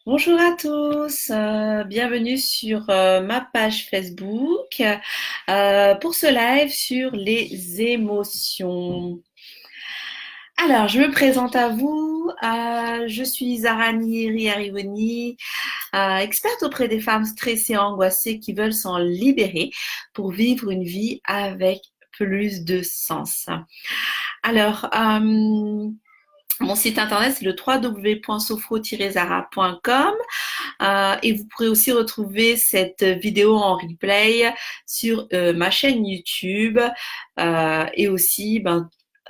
Bonjour à tous, bienvenue sur ma page Facebook pour ce live sur les émotions. Alors, je me présente à vous, je suis Zarani Riarivoni, experte auprès des femmes stressées et angoissées qui veulent s'en libérer pour vivre une vie avec plus de sens. Alors, mon site internet, c'est le www.sofro-zara.com et vous pourrez aussi retrouver cette vidéo en replay sur ma chaîne YouTube et aussi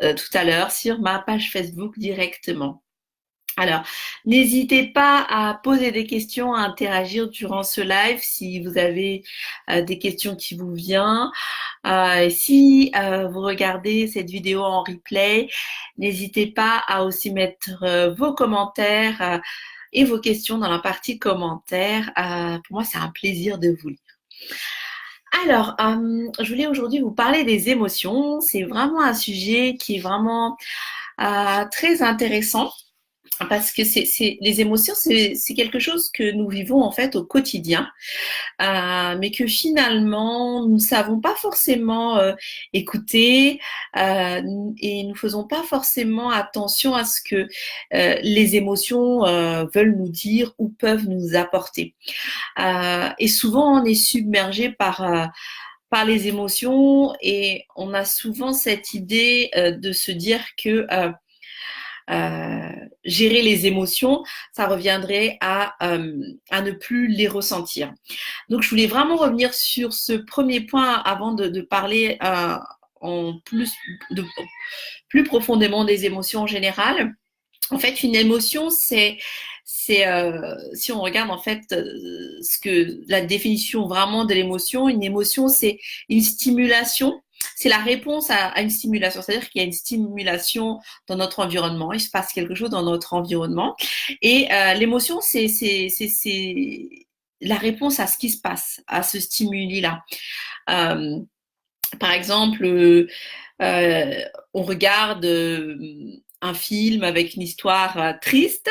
tout à l'heure sur ma page Facebook directement. Alors, n'hésitez pas à poser des questions, à interagir durant ce live si vous avez des questions qui vous viennent. Si vous regardez cette vidéo en replay, n'hésitez pas à aussi mettre vos commentaires et vos questions dans la partie commentaires. Pour moi, c'est un plaisir de vous lire. Alors, je voulais aujourd'hui vous parler des émotions. C'est vraiment un sujet qui est vraiment très intéressant parce que les émotions, c'est quelque chose que nous vivons en fait au quotidien, mais que finalement nous ne savons pas forcément écouter et nous faisons pas forcément attention à ce que les émotions veulent nous dire ou peuvent nous apporter. Et souvent on est submergé par les émotions et on a souvent cette idée de se dire que gérer les émotions, ça reviendrait à ne plus les ressentir. Donc, je voulais vraiment revenir sur ce premier point avant de parler en plus profondément des émotions en général. En fait, une émotion, si on regarde en fait ce que la définition vraiment de l'émotion, une émotion, c'est une stimulation. C'est la réponse à une stimulation, c'est-à-dire qu'il y a une stimulation dans notre environnement, il se passe quelque chose dans notre environnement, et l'émotion, c'est la réponse à ce qui se passe, à ce stimuli-là. Euh, Par exemple, on regarde un film avec une histoire triste,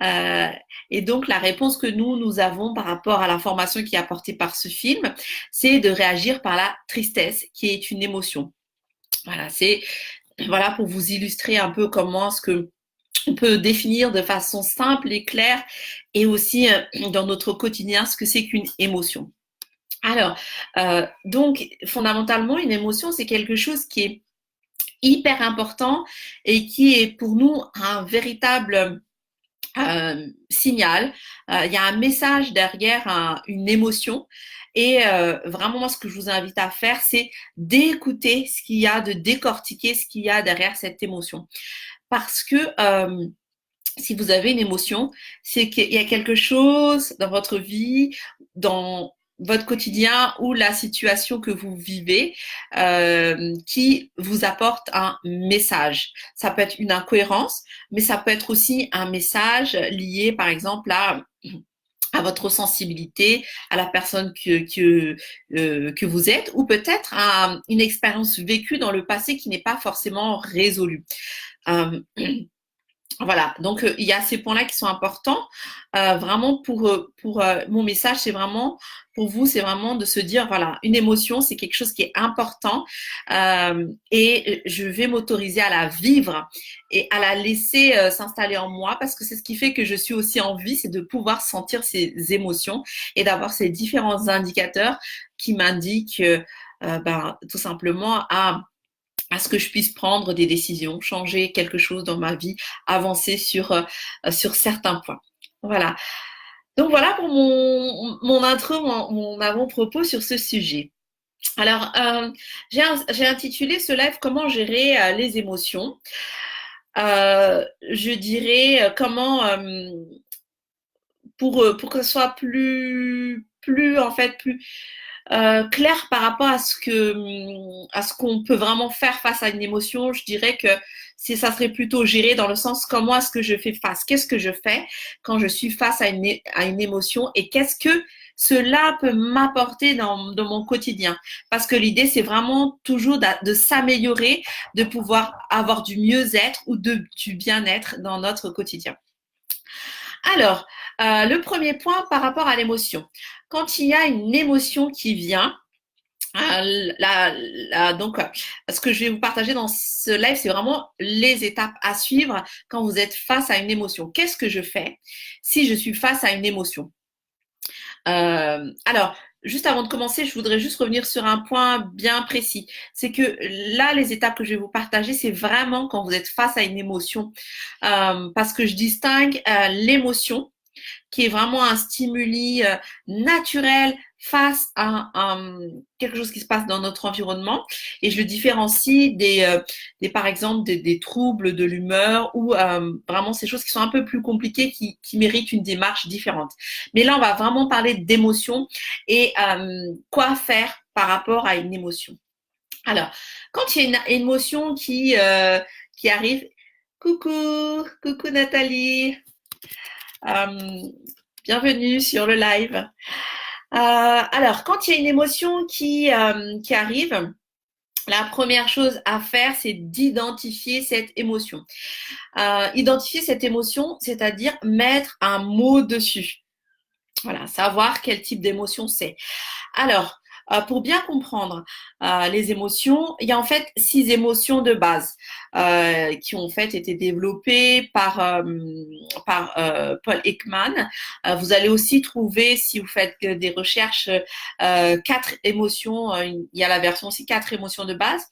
euh, et donc la réponse que nous avons par rapport à l'information qui est apportée par ce film, c'est de réagir par la tristesse, qui est une émotion. Voilà, c'est voilà pour vous illustrer un peu comment ce que on peut définir de façon simple et claire, et aussi dans notre quotidien ce que c'est qu'une émotion. Alors, donc fondamentalement, une émotion, c'est quelque chose qui est hyper important et qui est pour nous un véritable signal. Il y a un message derrière une émotion. Et vraiment, moi, ce que je vous invite à faire, c'est d'écouter ce qu'il y a, de décortiquer ce qu'il y a derrière cette émotion. Parce que si vous avez une émotion, c'est qu'il y a quelque chose dans votre vie, dans votre quotidien ou la situation que vous vivez qui vous apporte un message. Ça peut être une incohérence, mais ça peut être aussi un message lié, par exemple, à votre sensibilité, à la personne que vous êtes, ou peut-être à une expérience vécue dans le passé qui n'est pas forcément résolue. Euh, voilà, donc il y a ces points-là qui sont importants. Vraiment pour mon message, c'est vraiment pour vous, c'est vraiment de se dire voilà, une émotion, c'est quelque chose qui est important et je vais m'autoriser à la vivre et à la laisser s'installer en moi parce que c'est ce qui fait que je suis aussi en vie, c'est de pouvoir sentir ces émotions et d'avoir ces différents indicateurs qui m'indiquent tout simplement à ce que je puisse prendre des décisions, changer quelque chose dans ma vie, avancer sur certains points. Voilà. Donc voilà pour mon intro, mon avant-propos sur ce sujet. Alors, j'ai intitulé ce live Comment gérer les émotions. Je dirais comment pour que ce soit plus en fait plus clair par rapport à ce qu'on peut vraiment faire face à une émotion. Je dirais que ça serait plutôt géré dans le sens comment est-ce que je fais face, qu'est-ce que je fais quand je suis face à une émotion et qu'est-ce que cela peut m'apporter dans mon quotidien. Parce que l'idée, c'est vraiment toujours de s'améliorer, de pouvoir avoir du mieux-être ou du bien-être dans notre quotidien. Alors, Le premier point par rapport à l'émotion. Quand il y a une émotion qui vient, donc, ce que je vais vous partager dans ce live, c'est vraiment les étapes à suivre quand vous êtes face à une émotion. Qu'est-ce que je fais si je suis face à une émotion? Alors, juste avant de commencer, je voudrais juste revenir sur un point bien précis. C'est que là, les étapes que je vais vous partager, c'est vraiment quand vous êtes face à une émotion, parce que je distingue l'émotion qui est vraiment un stimuli naturel face à quelque chose qui se passe dans notre environnement, et je le différencie par exemple des troubles de l'humeur ou vraiment ces choses qui sont un peu plus compliquées, qui méritent une démarche différente. Mais là, on va vraiment parler d'émotion et quoi faire par rapport à une émotion. Alors, quand il y a une émotion qui arrive, coucou Nathalie, bienvenue sur le live. Alors, quand il y a une émotion qui arrive, la première chose à faire, c'est d'identifier cette émotion. Identifier cette émotion, c'est-à-dire mettre un mot dessus. Voilà, savoir quel type d'émotion c'est. Alors, pour bien comprendre les émotions, il y a en fait 6 émotions de base qui ont en fait été développées par Paul Ekman. Vous allez aussi trouver, si vous faites des recherches, 4 émotions. Il y a la version aussi 4 émotions de base,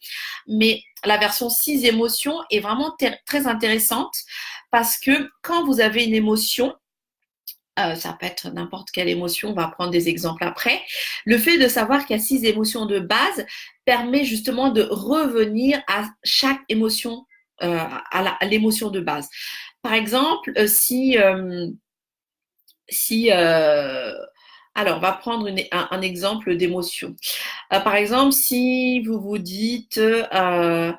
mais la version 6 émotions est vraiment très intéressante, parce que quand vous avez une émotion, ça peut être n'importe quelle émotion, on va prendre des exemples après. Le fait de savoir qu'il y a 6 émotions de base permet justement de revenir à chaque émotion, à l'émotion de base. Par exemple, alors, on va prendre un exemple d'émotion. Par exemple, si vous vous dites, si par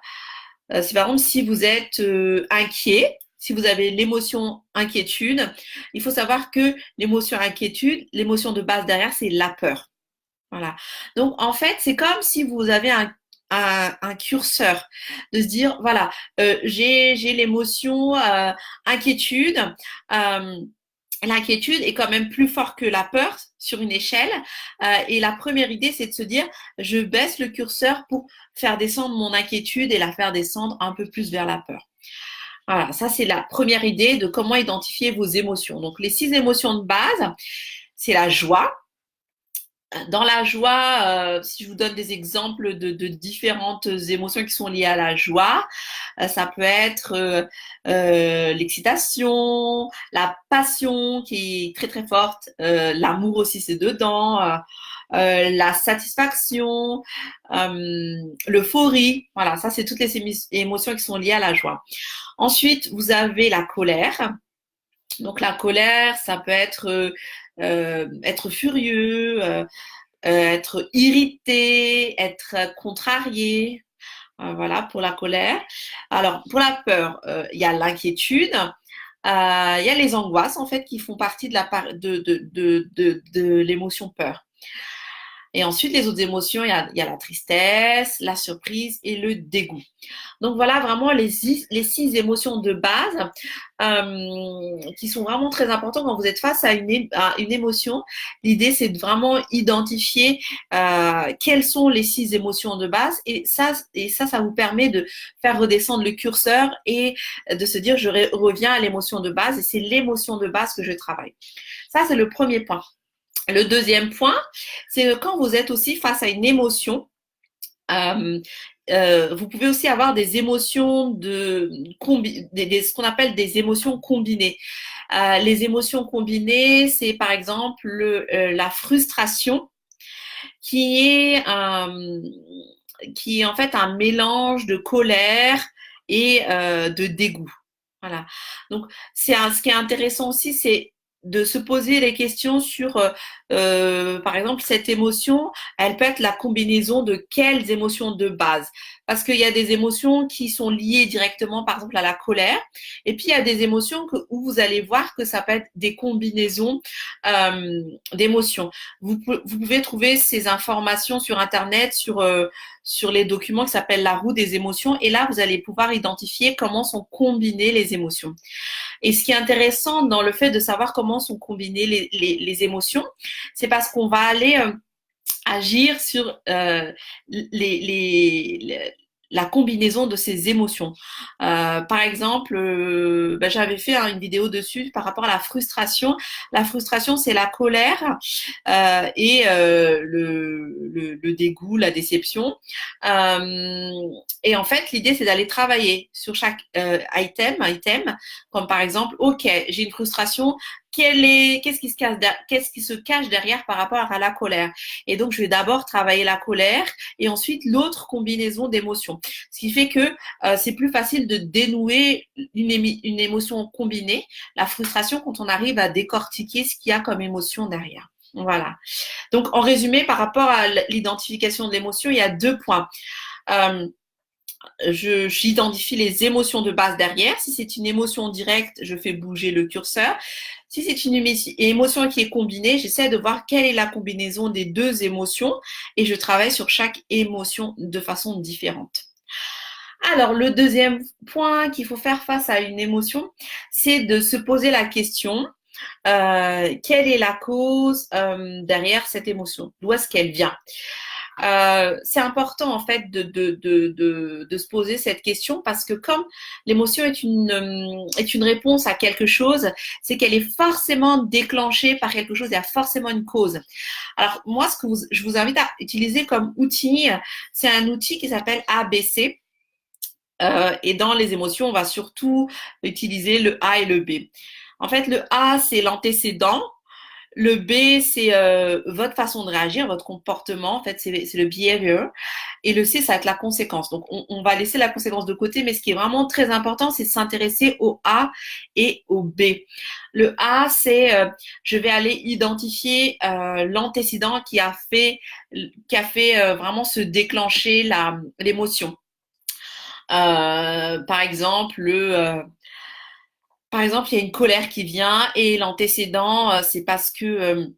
exemple, si vous êtes inquiet, si vous avez l'émotion inquiétude, il faut savoir que l'émotion inquiétude, l'émotion de base derrière, c'est la peur. Voilà. Donc, en fait, c'est comme si vous avez un curseur, de se dire, voilà, j'ai l'émotion inquiétude. L'inquiétude est quand même plus fort que la peur sur une échelle. Et la première idée, c'est de se dire, je baisse le curseur pour faire descendre mon inquiétude et la faire descendre un peu plus vers la peur. Voilà, ça c'est la première idée de comment identifier vos émotions. Donc les 6 émotions de base, c'est la joie. Dans la joie, si je vous donne des exemples de différentes émotions qui sont liées à la joie, ça peut être l'excitation, la passion qui est très très forte, l'amour aussi c'est dedans, la satisfaction, l'euphorie. Voilà, ça c'est toutes les émotions qui sont liées à la joie. Ensuite, vous avez la colère. Donc la colère, ça peut être furieux, être irrité, être contrarié. Voilà pour la colère. Alors pour la peur, il y a l'inquiétude. Il y a les angoisses en fait qui font partie de l'émotion peur. Et ensuite, les autres émotions, il y a la tristesse, la surprise et le dégoût. Donc voilà vraiment les 6 émotions de base qui sont vraiment très importantes quand vous êtes face à une émotion. L'idée, c'est de vraiment identifier quelles sont les 6 émotions de base, et ça vous permet de faire redescendre le curseur et de se dire, je reviens à l'émotion de base, et c'est l'émotion de base que je travaille. Ça, c'est le premier point. Le deuxième point, c'est quand vous êtes aussi face à une émotion, vous pouvez aussi avoir des émotions ce qu'on appelle des émotions combinées. Les émotions combinées, c'est par exemple la frustration, qui est en fait un mélange de colère et de dégoût. Voilà. Donc, ce qui est intéressant aussi, c'est de se poser les questions sur, par exemple, cette émotion, elle peut être la combinaison de quelles émotions de base. Parce qu'il y a des émotions qui sont liées directement, par exemple, à la colère. Et puis, il y a des émotions où vous allez voir que ça peut être des combinaisons d'émotions. Vous pouvez trouver ces informations sur Internet, sur les documents qui s'appellent la roue des émotions. Et là, vous allez pouvoir identifier comment sont combinées les émotions. Et ce qui est intéressant dans le fait de savoir comment sont combinées les émotions, c'est parce qu'on va aller agir sur la combinaison de ces émotions. Par exemple, j'avais fait une vidéo dessus par rapport à la frustration. La frustration, c'est la colère et le dégoût, la déception. Et en fait, l'idée, c'est d'aller travailler sur chaque item, comme par exemple, OK, j'ai une frustration, qu'est-ce qui se cache derrière par rapport à la colère? Et donc, je vais d'abord travailler la colère et ensuite l'autre combinaison d'émotions. Ce qui fait que c'est plus facile de dénouer une émotion combinée, la frustration, quand on arrive à décortiquer ce qu'il y a comme émotion derrière. Voilà. Donc, en résumé, par rapport à l'identification de l'émotion, il y a 2 points. J'identifie les émotions de base derrière. Si c'est une émotion directe, je fais bouger le curseur. Si c'est une émotion qui est combinée, j'essaie de voir quelle est la combinaison des 2 émotions et je travaille sur chaque émotion de façon différente. Alors, le deuxième point qu'il faut faire face à une émotion, c'est de se poser la question, quelle est la cause derrière cette émotion? D'où est-ce qu'elle vient? C'est important en fait de se poser cette question parce que comme l'émotion est une réponse à quelque chose, c'est qu'elle est forcément déclenchée par quelque chose, il y a forcément une cause. Alors moi, je vous invite à utiliser comme outil, c'est un outil qui s'appelle ABC. Et dans les émotions, on va surtout utiliser le A et le B. En fait, le A, c'est l'antécédent. Le B, c'est votre façon de réagir, votre comportement. En fait, c'est le behavior. Et le C, ça va être la conséquence. Donc, on va laisser la conséquence de côté, mais ce qui est vraiment très important, c'est de s'intéresser au A et au B. Le A, c'est je vais aller identifier l'antécédent qui a fait vraiment se déclencher l'émotion. Par exemple, il y a une colère qui vient et l'antécédent, c'est parce que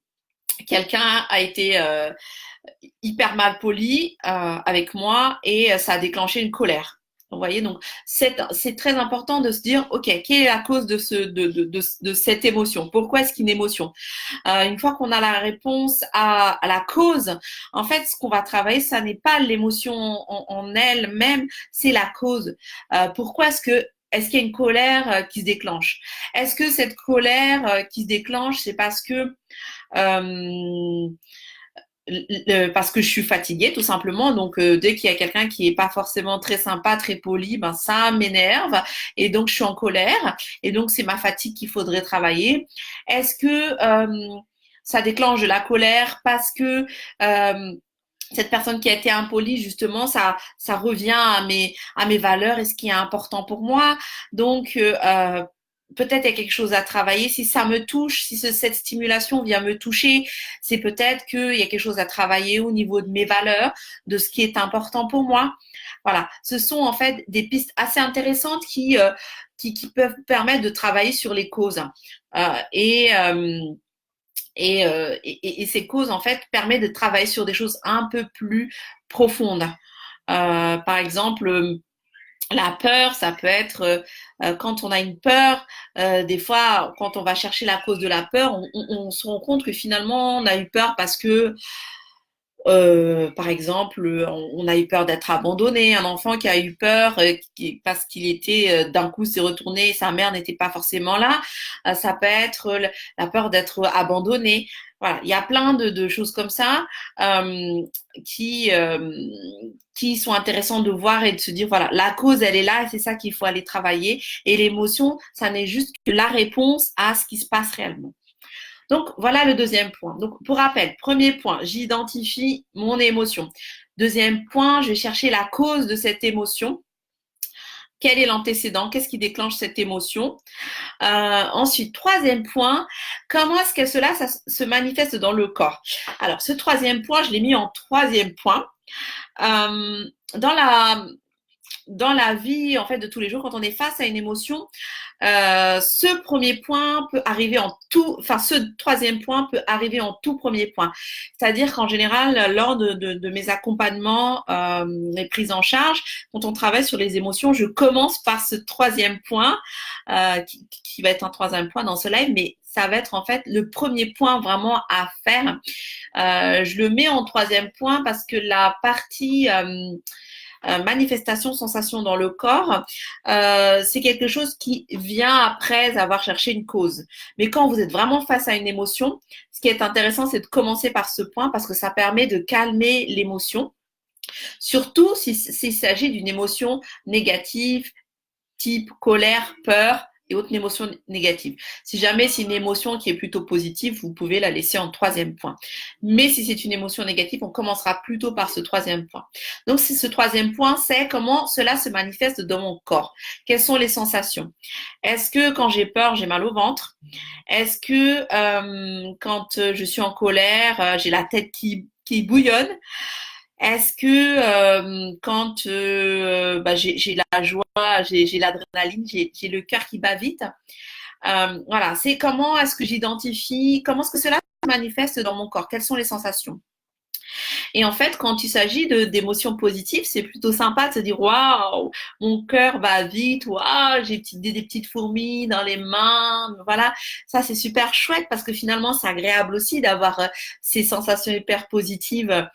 quelqu'un a été hyper mal poli avec moi et ça a déclenché une colère. Vous voyez, donc c'est très important de se dire, ok, quelle est la cause de cette émotion? Pourquoi est-ce qu'une émotion? Une fois qu'on a la réponse à la cause, en fait, ce qu'on va travailler, ça n'est pas l'émotion en elle-même, c'est la cause. Pourquoi est-ce qu'il y a une colère qui se déclenche? Est-ce que cette colère qui se déclenche, c'est parce que parce que je suis fatiguée tout simplement. Donc dès qu'il y a quelqu'un qui est pas forcément très sympa, très poli, ben ça m'énerve et donc je suis en colère et donc c'est ma fatigue qu'il faudrait travailler. Est-ce que ça déclenche de la colère parce que cette personne qui a été impolie, justement, ça revient à mes valeurs et ce qui est important pour moi. Donc, peut-être il y a quelque chose à travailler. Si ça me touche, si cette stimulation vient me toucher, c'est peut-être qu'il y a quelque chose à travailler au niveau de mes valeurs, de ce qui est important pour moi. Voilà. Ce sont en fait des pistes assez intéressantes qui peuvent permettre de travailler sur les causes. Et ces causes, en fait, permettent de travailler sur des choses un peu plus profondes. Par exemple, la peur, ça peut être quand on a une peur, des fois, quand on va chercher la cause de la peur, on se rend compte que finalement, on a eu peur parce que par exemple, on a eu peur d'être abandonné, un enfant qui a eu peur parce qu'il était d'un coup s'est retourné, sa mère n'était pas forcément là. Ça peut être la peur d'être abandonné. Voilà, il y a plein de choses comme ça qui sont intéressantes de voir et de se dire voilà, la cause elle est là, et c'est ça qu'il faut aller travailler. Et l'émotion, ça n'est juste que la réponse à ce qui se passe réellement. Donc, voilà le deuxième point. Donc, pour rappel, premier point, j'identifie mon émotion. Deuxième point, je vais chercher la cause de cette émotion. Quel est l'antécédent? Qu'est-ce qui déclenche cette émotion? Ensuite, troisième point, comment est-ce que cela ça se manifeste dans le corps? Alors, ce troisième point, je l'ai mis en troisième point. Dans la vie en fait de tous les jours, quand on est face à une émotion, ce premier point peut arriver en tout, enfin ce troisième point peut arriver en tout premier point. C'est-à-dire qu'en général, lors de mes accompagnements, mes prises en charge, quand on travaille sur les émotions, je commence par ce troisième point, qui va être un troisième point dans ce live, mais ça va être en fait le premier point vraiment à faire. Je le mets en troisième point parce que la partie manifestation, sensation dans le corps, c'est quelque chose qui vient après avoir cherché une cause. Mais quand vous êtes vraiment face à une émotion, ce qui est intéressant, c'est de commencer par ce point parce que ça permet de calmer l'émotion, surtout s'il s'agit d'une émotion négative, type colère, peur et autres émotions négatives. Si jamais c'est une émotion qui est plutôt positive, vous pouvez la laisser en troisième point. Mais si c'est une émotion négative, on commencera plutôt par ce troisième point. Donc, ce troisième point, c'est comment cela se manifeste dans mon corps. Quelles sont les sensations? Est-ce que quand j'ai peur, j'ai mal au ventre? Est-ce que quand je suis en colère, j'ai la tête qui bouillonne? Est-ce que quand j'ai la joie, j'ai l'adrénaline, j'ai le cœur qui bat vite, voilà, c'est comment est-ce que j'identifie, comment est-ce que cela se manifeste dans mon corps, quelles sont les sensations. Et en fait, quand il s'agit d'émotions positives, c'est plutôt sympa de se dire waouh, mon cœur bat vite, waouh, j'ai des petites fourmis dans les mains, voilà. Ça, c'est super chouette parce que finalement, c'est agréable aussi d'avoir ces sensations hyper positives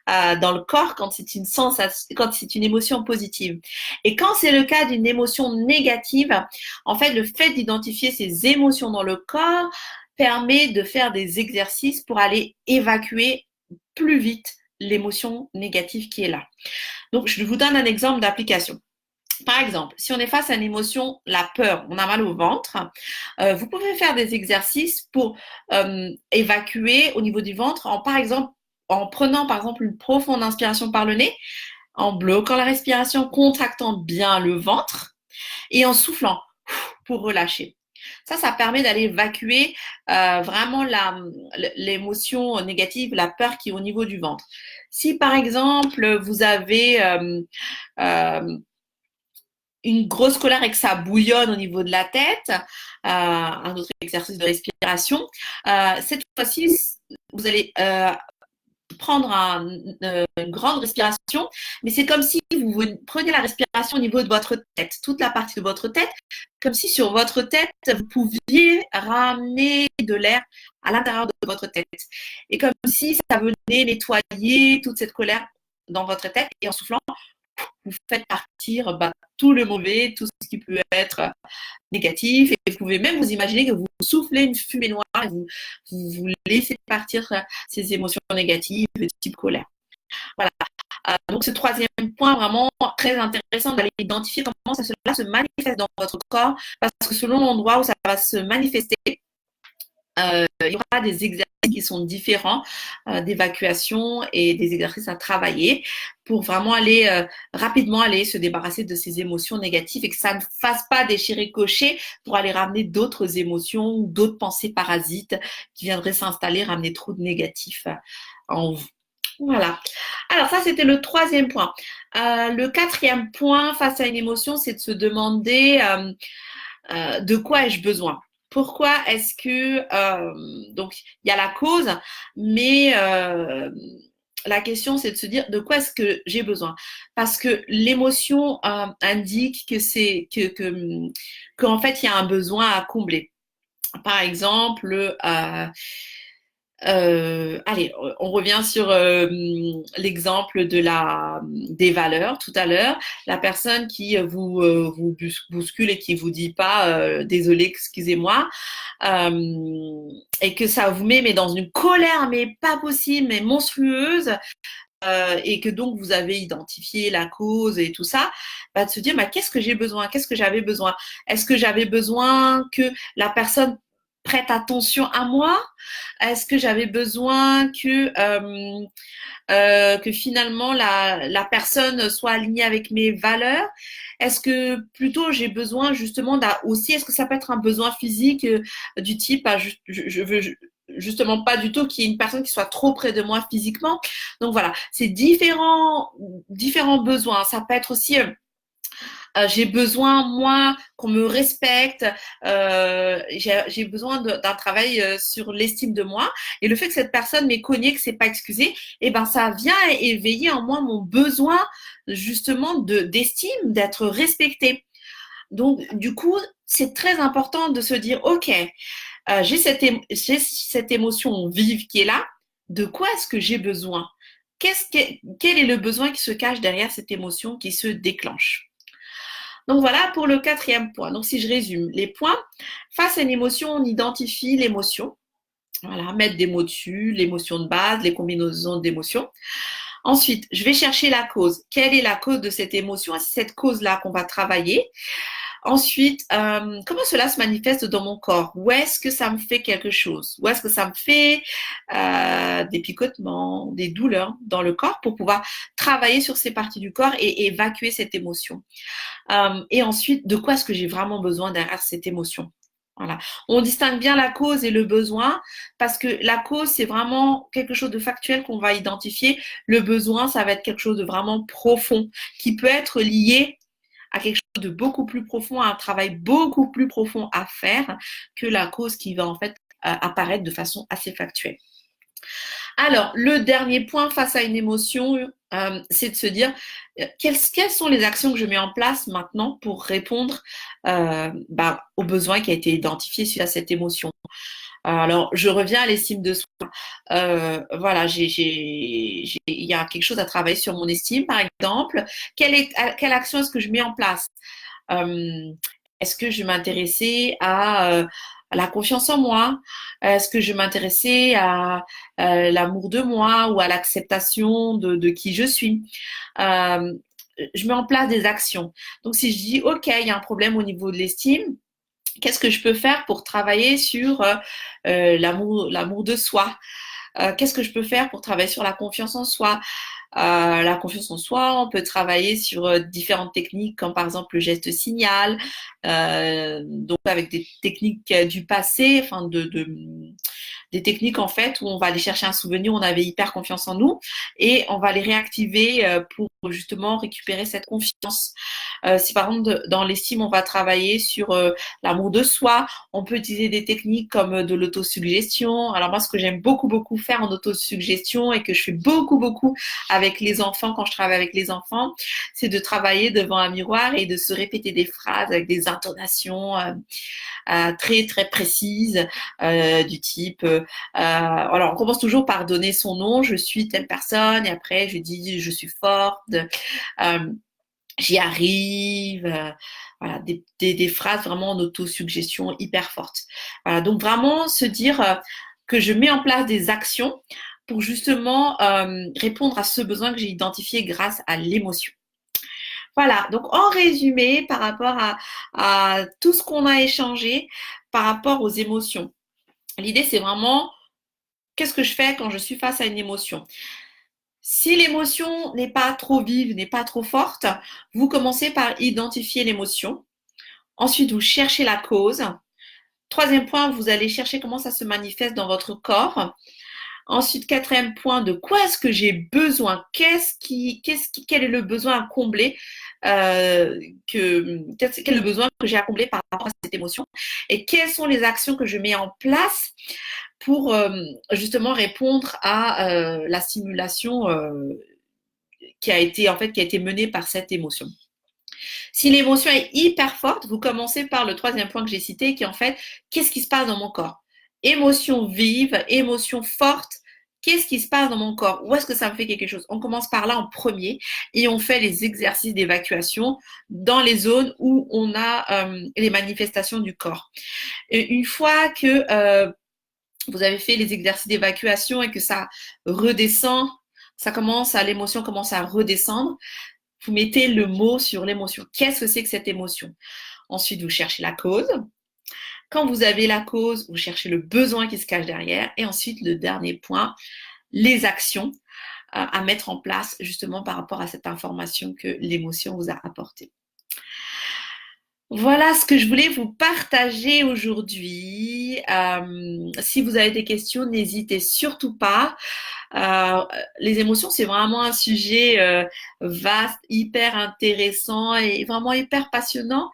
dans le corps quand c'est une sensation, quand c'est une émotion positive. Et quand c'est le cas d'une émotion négative, en fait, le fait d'identifier ces émotions dans le corps permet de faire des exercices pour aller évacuer plus vite l'émotion négative qui est là. Donc, je vous donne un exemple d'application. Par exemple, si on est face à une émotion, la peur, on a mal au ventre, vous pouvez faire des exercices pour évacuer au niveau du ventre, par exemple, en prenant par exemple une profonde inspiration par le nez, en bloquant la respiration, contractant bien le ventre et en soufflant pour relâcher. Ça permet d'aller évacuer vraiment l'émotion négative, la peur qui est au niveau du ventre. Si par exemple vous avez une grosse colère et que ça bouillonne au niveau de la tête, un autre exercice de respiration, cette fois-ci, vous allez prendre une grande respiration, mais c'est comme si vous preniez la respiration au niveau de votre tête, toute la partie de votre tête, comme si sur votre tête, vous pouviez ramener de l'air à l'intérieur de votre tête. Et comme si ça venait nettoyer toute cette colère dans votre tête et en soufflant, vous faites partir tout le mauvais, tout ce qui peut être négatif. Et vous pouvez même vous imaginer que vous soufflez une fumée noire et vous laissez partir ces émotions négatives de type colère. Voilà. Donc, ce troisième point, vraiment très intéressant d'aller identifier comment cela se manifeste dans votre corps, parce que selon l'endroit où ça va se manifester, il y aura des exercices qui sont différents d'évacuation et des exercices à travailler pour vraiment aller rapidement aller se débarrasser de ces émotions négatives et que ça ne fasse pas déchirer cocher pour aller ramener d'autres émotions ou d'autres pensées parasites qui viendraient s'installer, ramener trop de négatifs en vous. Voilà. Alors ça, c'était le troisième point. Le quatrième point face à une émotion, c'est de se demander de quoi ai-je besoin? Pourquoi est-ce que donc il y a la cause, mais la question c'est de se dire de quoi est-ce que j'ai besoin? Parce que l'émotion indique qu'en fait il y a un besoin à combler. Par exemple, allez, on revient sur l'exemple des valeurs tout à l'heure. La personne qui vous bouscule et qui vous dit pas désolé, excusez-moi, et que ça vous met mais dans une colère mais pas possible, mais monstrueuse. Et que donc vous avez identifié la cause et tout ça, de se dire qu'est-ce que j'ai besoin, qu'est-ce que j'avais besoin, est-ce que j'avais besoin que la personne prête attention à moi, est-ce que j'avais besoin que finalement la personne soit alignée avec mes valeurs, est-ce que plutôt j'ai besoin justement aussi, est-ce que ça peut être un besoin physique du type je veux justement pas du tout qu'il y ait une personne qui soit trop près de moi physiquement. Donc voilà, c'est différents besoins. Ça peut être aussi j'ai besoin, moi, qu'on me respecte, j'ai besoin d'un travail sur l'estime de moi. Et le fait que cette personne m'ait cogné, que c'est pas excusé, eh ben, ça vient éveiller en moi mon besoin, justement, d'estime, d'être respecté. Donc, du coup, c'est très important de se dire, OK, j'ai cette émotion vive qui est là. De quoi est-ce que j'ai besoin? Quel est le besoin qui se cache derrière cette émotion qui se déclenche? Donc voilà pour le quatrième point. Donc si je résume les points, face à une émotion, on identifie l'émotion. Voilà, mettre des mots dessus, l'émotion de base, les combinaisons d'émotions. Ensuite, je vais chercher la cause. Quelle est la cause de cette émotion? C'est cette cause-là qu'on va travailler. Ensuite, comment cela se manifeste dans mon corps? Où est-ce que ça me fait quelque chose? Où est-ce que ça me fait des picotements, des douleurs dans le corps pour pouvoir travailler sur ces parties du corps et évacuer cette émotion? Et ensuite, de quoi est-ce que j'ai vraiment besoin derrière cette émotion? Voilà. On distingue bien la cause et le besoin parce que la cause, c'est vraiment quelque chose de factuel qu'on va identifier. Le besoin, ça va être quelque chose de vraiment profond qui peut être lié à quelque chose de beaucoup plus profond, à un travail beaucoup plus profond à faire que la cause qui va en fait apparaître de façon assez factuelle. Alors, le dernier point face à une émotion, c'est de se dire quelles sont les actions que je mets en place maintenant pour répondre au besoin qui a été identifié suite à cette émotion. Alors, je reviens à l'estime de soi. Voilà, il y a quelque chose à travailler sur mon estime, par exemple. Quelle action est-ce que je mets en place? Est-ce que je m'intéressais à la confiance en moi? Est-ce que je m'intéressais à l'amour de moi ou à l'acceptation de qui je suis? Euh, je mets en place des actions. Donc, si je dis, OK, il y a un problème au niveau de l'estime, qu'est-ce que je peux faire pour travailler sur l'amour de soi? Qu'est-ce que je peux faire pour travailler sur la confiance en soi? La confiance en soi, on peut travailler sur différentes techniques, comme par exemple le geste signal, donc avec des techniques du passé, enfin des techniques en fait où on va aller chercher un souvenir, on avait hyper confiance en nous et on va les réactiver pour justement récupérer cette confiance. Si par exemple dans l'estime on va travailler sur l'amour de soi, on peut utiliser des techniques comme de l'autosuggestion. Alors moi ce que j'aime beaucoup faire en autosuggestion et que je fais beaucoup avec les enfants quand je travaille avec les enfants, c'est de travailler devant un miroir et de se répéter des phrases avec des intonations très précises du type alors on commence toujours par donner son nom, je suis telle personne et après je dis je suis forte, j'y arrive, voilà, des phrases vraiment en autosuggestion hyper fortes. Voilà, donc vraiment se dire que je mets en place des actions pour justement répondre à ce besoin que j'ai identifié grâce à l'émotion. Voilà, donc en résumé, par rapport à tout ce qu'on a échangé par rapport aux émotions, l'idée c'est vraiment qu'est-ce que je fais quand je suis face à une émotion? Si l'émotion n'est pas trop vive, n'est pas trop forte, vous commencez par identifier l'émotion. Ensuite, vous cherchez la cause. Troisième point, vous allez chercher comment ça se manifeste dans votre corps. Ensuite, quatrième point, de quoi est-ce que j'ai besoin? Quel est le besoin à combler? Quel est le besoin que j'ai à combler par rapport à cette émotion? Et quelles sont les actions que je mets en place pour justement répondre à la stimulation qui a été menée par cette émotion. Si l'émotion est hyper forte, vous commencez par le troisième point que j'ai cité, qui est en fait, qu'est-ce qui se passe dans mon corps? Émotion vive, émotion forte, qu'est-ce qui se passe dans mon corps? Où est-ce que ça me fait quelque chose? On commence par là en premier et on fait les exercices d'évacuation dans les zones où on a les manifestations du corps. Et une fois que vous avez fait les exercices d'évacuation et que ça redescend, l'émotion commence à redescendre, vous mettez le mot sur l'émotion. Qu'est-ce que c'est que cette émotion? Ensuite, vous cherchez la cause. Quand vous avez la cause, vous cherchez le besoin qui se cache derrière. Et ensuite, le dernier point, les actions à mettre en place justement par rapport à cette information que l'émotion vous a apportée. Voilà ce que je voulais vous partager aujourd'hui. Si vous avez des questions, n'hésitez surtout pas. Euh, les émotions, c'est vraiment un sujet vaste, hyper intéressant et vraiment hyper passionnant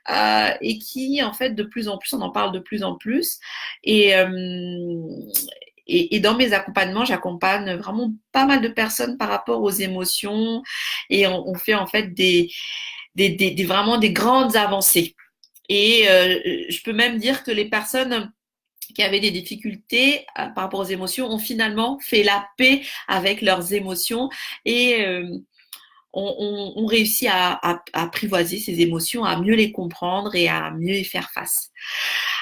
et qui, en fait, de plus en plus, on en parle de plus en plus. Et, euh, et dans mes accompagnements, j'accompagne vraiment pas mal de personnes par rapport aux émotions et on fait en fait vraiment des grandes avancées. Et je peux même dire que les personnes qui avaient des difficultés par rapport aux émotions ont finalement fait la paix avec leurs émotions et on réussit à apprivoiser ces émotions, à mieux les comprendre et à mieux y faire face.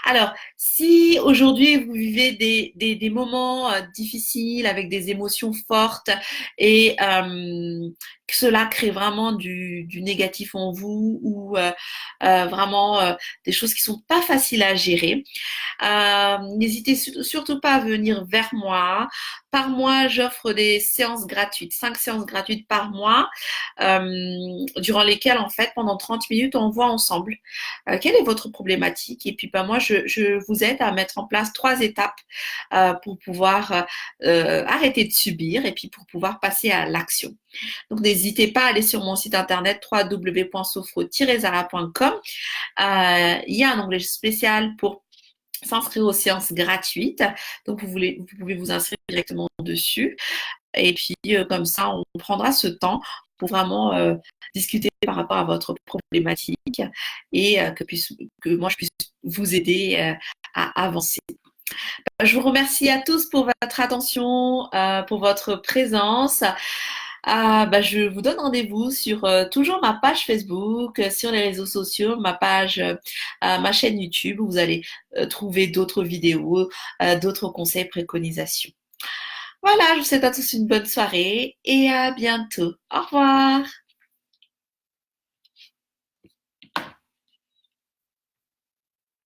Alors, si aujourd'hui vous vivez des moments difficiles avec des émotions fortes et que cela crée vraiment du négatif en vous ou vraiment des choses qui sont pas faciles à gérer, n'hésitez surtout pas à venir vers moi. Par mois, j'offre des séances gratuites, 5 séances gratuites par mois, durant lesquelles, en fait, pendant 30 minutes, on voit ensemble quelle est votre problématique. Et puis, ben, moi, je vous aide à mettre en place 3 étapes pour pouvoir arrêter de subir et puis pour pouvoir passer à l'action. Donc, n'hésitez pas à aller sur mon site internet www.sophro-zara.com. Il y a un onglet spécial pour s'inscrire aux séances gratuites. Donc, vous pouvez vous inscrire directement dessus. Et puis, comme ça, on prendra ce temps pour vraiment discuter par rapport à votre problématique et que moi, je puisse vous aider à avancer. Je vous remercie à tous pour votre attention, pour votre présence. Je vous donne rendez-vous sur toujours ma page Facebook, sur les réseaux sociaux, ma chaîne YouTube où vous allez trouver d'autres vidéos, d'autres conseils, préconisations. Voilà, je vous souhaite à tous une bonne soirée et à bientôt. Au revoir.